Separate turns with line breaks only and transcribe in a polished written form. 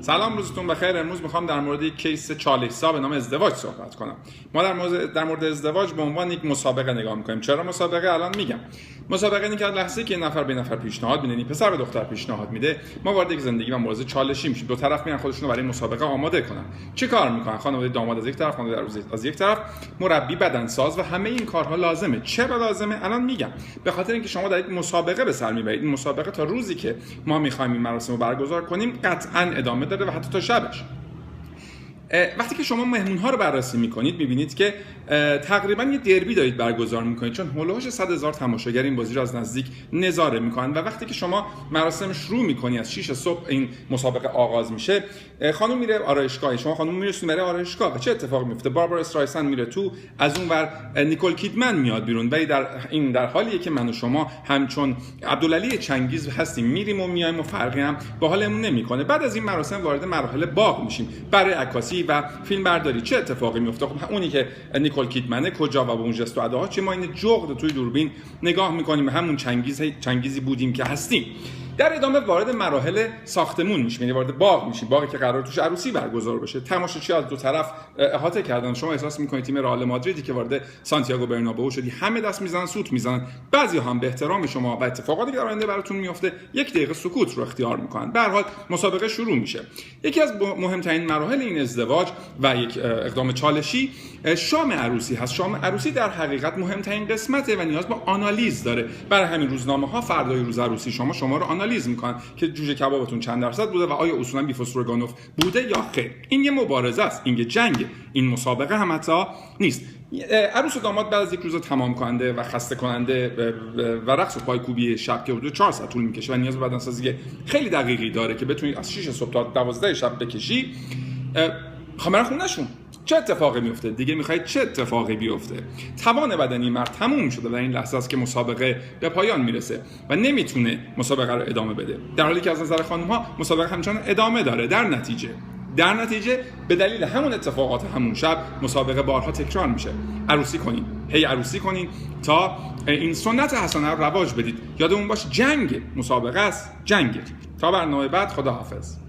سلام، روزتون بخیر. امروز میخوام در مورد یک کیس چالش‌زا به نام ازدواج صحبت کنم. ما در مورد ازدواج به عنوان یک مسابقه نگاه میکنیم. چرا مسابقه؟ الان میگم. مسابقه اینه که لحظه‌ای که نفر به نفر پیشنهاد میده، پسر به دختر پیشنهاد میده، ما وارد یک زندگی و مبارزه چالشی میشیم. دو طرف میان خودشونو برای مسابقه آماده کنن. چه کار میکنن؟ خانواده داماد از یک طرف، خانواده عروس از یک طرف، مربی، بدنساز و همه این کارها لازمه. چرا لازمه؟ الان میگم. به خاطر اینکه شما در یک مسابقه به سر میبرید. این مسابقه تا روزی که ما میخوایم این مراسم رو برگزار کنیم قطعاً ادامه داره و حتی تا شبش. وقتی که شما مهمون‌ها رو بررسی می‌کنید می‌بینید که تقریباً یه دربی دارید برگزار می‌کنید، چون هولوش 100,000 تماشاگر این بازی رو از نزدیک نظاره می‌کنن و وقتی که شما مراسم شروع می‌کنی از 6 صبح این مسابقه آغاز میشه، خانم میره آرایشگاه، شما خانم میرسید میره آرایشگاه، چه اتفاقی میفته؟ باربارا استرایسن میره تو، از اون ور نیکول کیدمن میاد بیرون. ولی در حالیه که من و شما همچون عبدالعلی چنگیز هستیم، میریم و میایم و فرقی هم با حالمون نمی‌کنه. بعد از این مراسم وارد مراحل باغ میشیم برای عکاسی و فیلم برداری. چه اتفاقی میفته؟ خب اونی که نیکول کیدمنه کجا و با اون جست و اداها چه، ما این جغد توی دوربین نگاه میکنیم، همون چنگیزی بودیم که هستیم. در ادامه وارد مراحل ساختمون میشیم، یعنی وارد باغ میشیم، باغی که قرار توش عروسی برگزار بشه. تماشاچی از دو طرف احاطه کردن. شما احساس میکنید تیم رئال مادریدی که وارد سانتیاگو برنابئو شدی، همه دست میزنن، سوت میزنن. بعضی هم به احترام شما و اتفاقاتی که در آینده براتون میفته یک دقیقه سکوت رو اختیار میکنن. به هر حال مسابقه شروع میشه. یکی از مهمترین مراحل این ازدواج و یک اقدام چالشی شام عروسی هست. شام عروسی در حقیقت مهمترین قسمته و نیاز به آنالیز داره. برای همین روزنامه‌ها فردای روز عروسی شما رو آنالیز میکنن که جوجه کبابتون چند درصد بوده و آیا اصولا بیف استروگانوف بوده یا خیر. این یه مبارزه است، این یه جنگ، این مسابقه هم حتی نیست. عروس و داماد بعد از یک روز تمام کننده و خسته کننده و رقص و پایکوبی شب که حدود 4 ساعت طول میکشه و نیاز به بدنسازی خیلی دقیقی داره که بتونی از 6 صبح تا 12 شب بکشی، خمر خونه‌شون چه اتفاقی میفته؟ دیگه میخواید چه اتفاقی بیفته؟ توان بدنی مرد تموم شده و این لحظه است که مسابقه به پایان میرسه و نمیتونه مسابقه رو ادامه بده، در حالی که از نظر خانم‌ها مسابقه همچنان ادامه داره. در نتیجه به دلیل همون اتفاقات همون شب مسابقه بارها تکرار میشه. عروسی کنین تا این سنت حسنه رو رواج بدید. یادمون باشه جنگ مسابقه است، جنگ. تا برنامه بعد، خداحافظ.